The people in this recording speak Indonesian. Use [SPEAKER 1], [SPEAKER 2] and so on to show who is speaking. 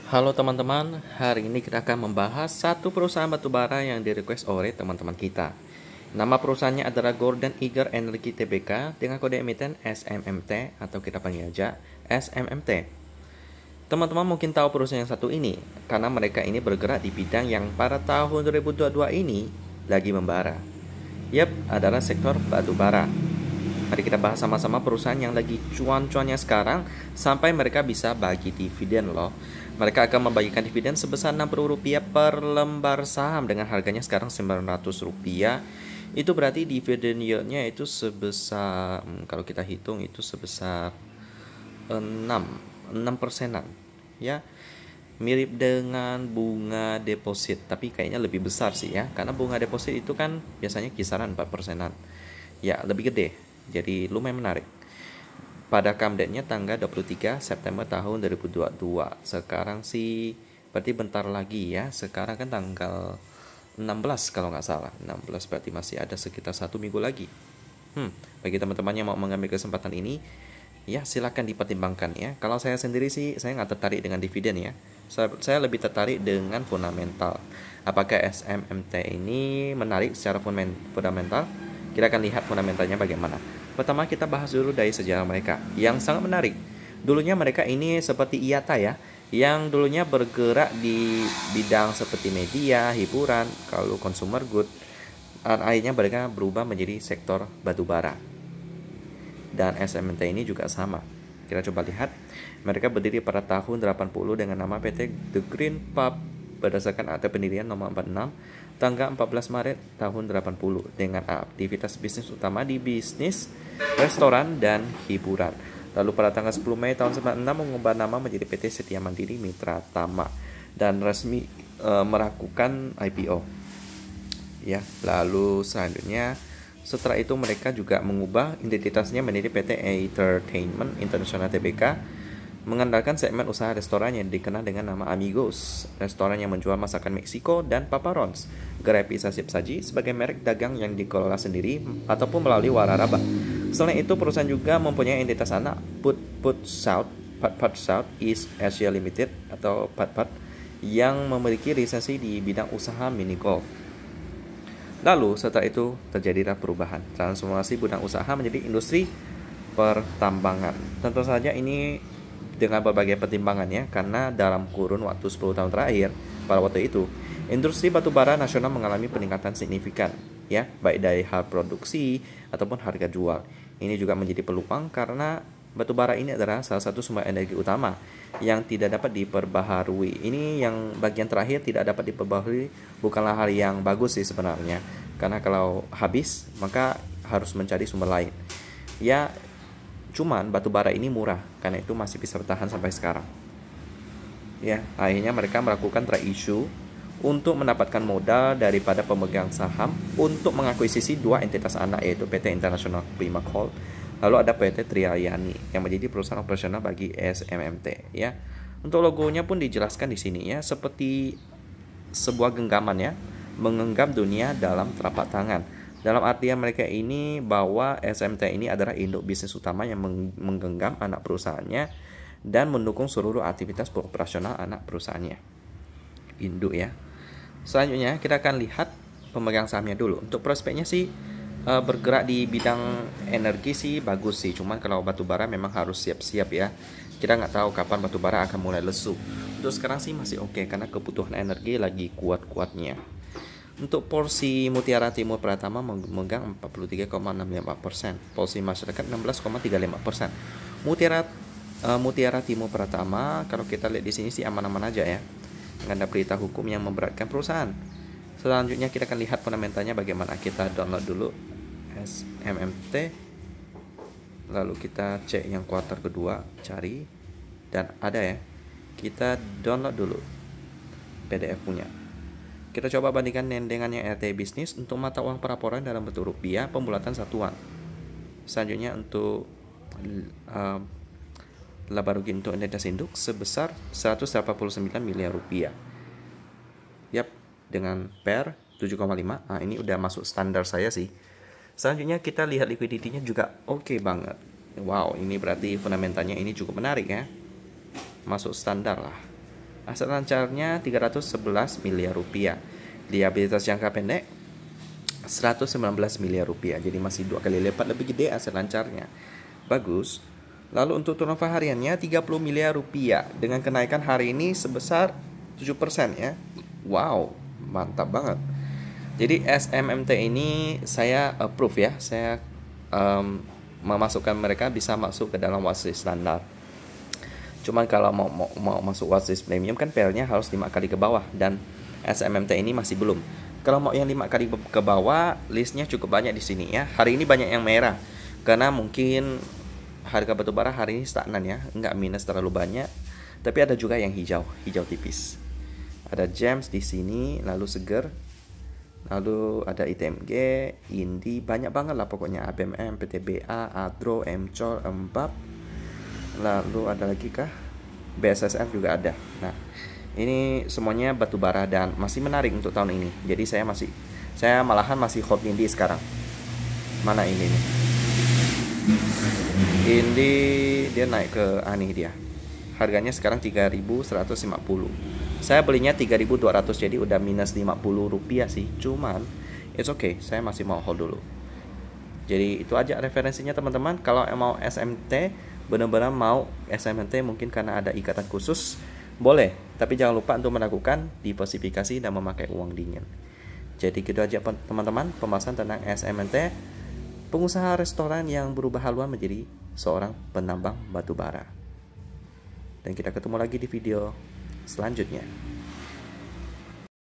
[SPEAKER 1] Halo teman-teman, hari ini kita akan membahas satu perusahaan batubara yang di-request oleh teman-teman kita. Nama perusahaannya adalah Gordon Eager Energy Tbk dengan kode emiten SMMT atau kita panggil aja SMMT. Teman-teman mungkin tahu perusahaan yang satu ini karena mereka ini bergerak di bidang yang pada tahun 2022 ini lagi membara. Yap, adalah sektor batubara. Mari kita bahas sama-sama perusahaan yang lagi cuan-cuannya sekarang sampai mereka bisa bagi dividen loh. Mereka akan membagikan dividen sebesar Rp60 per lembar saham dengan harganya sekarang Rp900. Itu berarti dividen yieldnya itu sebesar kalau kita hitung itu sebesar 6 persenan ya, mirip dengan bunga deposit tapi kayaknya lebih besar sih ya, karena bunga deposit itu kan biasanya kisaran 4 persenan ya, lebih gede. Jadi lumayan menarik. Pada come date-nya tanggal 23 September tahun 2022. Sekarang sih berarti bentar lagi ya. Sekarang kan tanggal 16 kalau nggak salah. 16 berarti masih ada sekitar 1 minggu lagi. Bagi teman-teman yang mau mengambil kesempatan ini, ya silakan dipertimbangkan ya. Kalau saya sendiri sih saya nggak tertarik dengan dividen ya. Saya lebih tertarik dengan fundamental. Apakah SMMT ini menarik secara fundamental? Kita akan lihat fundamentalnya bagaimana. Pertama kita bahas dulu dari sejarah mereka yang sangat menarik. Dulunya mereka ini seperti IATA ya, yang dulunya bergerak di bidang seperti media, hiburan, kalau consumer good. Akhirnya mereka berubah menjadi sektor batubara. Dan SMNT ini juga sama. Kita coba lihat. Mereka berdiri pada tahun 80 dengan nama PT The Green Pub berdasarkan akta pendirian nomor 46 tanggal 14 Maret tahun 80 dengan aktivitas bisnis utama di bisnis restoran dan hiburan. Lalu pada tanggal 10 Mei tahun 96 mengubah nama menjadi PT Setia Mandiri Mitra Tama dan resmi melakukan IPO. Ya, lalu selanjutnya setelah itu mereka juga mengubah identitasnya menjadi PT Entertainment International Tbk, mengandalkan segmen usaha restoran yang dikenal dengan nama Amigos, restoran yang menjual masakan Meksiko, dan Paparons, gerai pizza siap saji sebagai merek dagang yang dikelola sendiri ataupun melalui waralaba. Selain itu, perusahaan juga mempunyai entitas anak Put South, Pat South East Asia Limited atau Pat, yang memiliki lisensi di bidang usaha mini golf. Lalu setelah itu terjadilah perubahan, transformasi bidang usaha menjadi industri pertambangan. Tentu saja ini dengan berbagai pertimbangan ya, karena dalam kurun waktu 10 tahun terakhir pada waktu itu industri batubara nasional mengalami peningkatan signifikan ya, baik dari hal produksi ataupun harga jual. Ini juga menjadi peluang karena batubara ini adalah salah satu sumber energi utama yang tidak dapat diperbaharui. Ini yang bagian terakhir tidak dapat diperbaharui bukanlah hal yang bagus sih sebenarnya, karena kalau habis maka harus mencari sumber lain ya. Cuman batubara ini murah, karena itu masih bisa bertahan sampai sekarang. Ya, akhirnya mereka melakukan trade issue untuk mendapatkan modal daripada pemegang saham untuk mengakuisisi dua entitas anak, yaitu PT International Prima Coal, lalu ada PT Triayani yang menjadi perusahaan operasional bagi SMMT ya. Untuk logonya pun dijelaskan di sini ya, seperti sebuah genggaman ya, menggenggam dunia dalam telapak tangan. Dalam artian mereka ini bahwa SMT ini adalah induk bisnis utama yang menggenggam anak perusahaannya dan mendukung seluruh aktivitas operasional anak perusahaannya. Induk ya. Selanjutnya kita akan lihat pemegang sahamnya dulu. Untuk prospeknya sih bergerak di bidang energi sih bagus sih. Cuman kalau batubara memang harus siap-siap ya. Kita nggak tahu kapan batubara akan mulai lesu. Untuk sekarang sih masih oke karena kebutuhan energi lagi kuat-kuatnya. Untuk porsi Mutiara Timur Pratama memegang 43,65%, porsi masyarakat 16,35%. Mutiara Timur Pratama kalau kita lihat di sini sih aman-aman aja ya. Nggak ada berita hukum yang memberatkan perusahaan. Selanjutnya kita akan lihat fundamentalnya bagaimana. Kita download dulu SMMT, lalu kita cek yang kuartal kedua, cari, dan ada ya. Kita download dulu PDF punya. Kita coba bandingkan dengannya RT bisnis untuk mata uang pelaporan dalam bentuk rupiah pembulatan satuan. Selanjutnya untuk laba rugi untuk entitas induk sebesar 189 miliar rupiah. Yap, dengan PER 7,5. Nah, ini udah masuk standar saya sih. Selanjutnya kita lihat liquidity-nya juga oke banget. Wow, ini berarti fundamentalnya ini cukup menarik ya. Masuk standar lah. Aset lancarnya 311 miliar rupiah. Liabilitas jangka pendek 119 miliar rupiah. Jadi masih 2 kali lipat lebih gede aset lancarnya. Bagus. Lalu untuk turnover hariannya 30 miliar rupiah dengan kenaikan hari ini sebesar 7% ya. Wow, mantap banget. Jadi SMMT ini saya approve ya. Saya memasukkan mereka bisa masuk ke dalam watchlist standar. Cuman kalau mau masuk watchlist premium kan PL-nya harus 5 kali ke bawah, dan SMMT ini masih belum. Kalau mau yang 5 kali ke bawah, listnya cukup banyak di sini ya. Hari ini banyak yang merah karena mungkin harga batubara hari ini stagnan ya, nggak minus terlalu banyak. Tapi ada juga yang hijau tipis. Ada Gems di sini, lalu Seger, lalu ada ITMG, Indi, banyak banget lah pokoknya. ABMM, PTBA, Adro, MCOL, Embab. Lalu ada lagi kah? BSSF juga ada. Nah, ini semuanya batu bara dan masih menarik untuk tahun ini. Jadi saya malahan masih hold Indi sekarang. Mana ini nih? Indi dia naik ke aneh dia. Harganya sekarang 3.150. Saya belinya 3.200, jadi udah minus 50 rupiah sih. Cuman it's okay, saya masih mau hold dulu. Jadi itu aja referensinya teman-teman. Kalau mau SMT, benar-benar mau SMT mungkin karena ada ikatan khusus, boleh. Tapi jangan lupa untuk melakukan diversifikasi dan memakai uang dingin. Jadi gitu aja teman-teman pembahasan tentang SMT, pengusaha restoran yang berubah haluan menjadi seorang penambang batu bara. Dan kita ketemu lagi di video selanjutnya.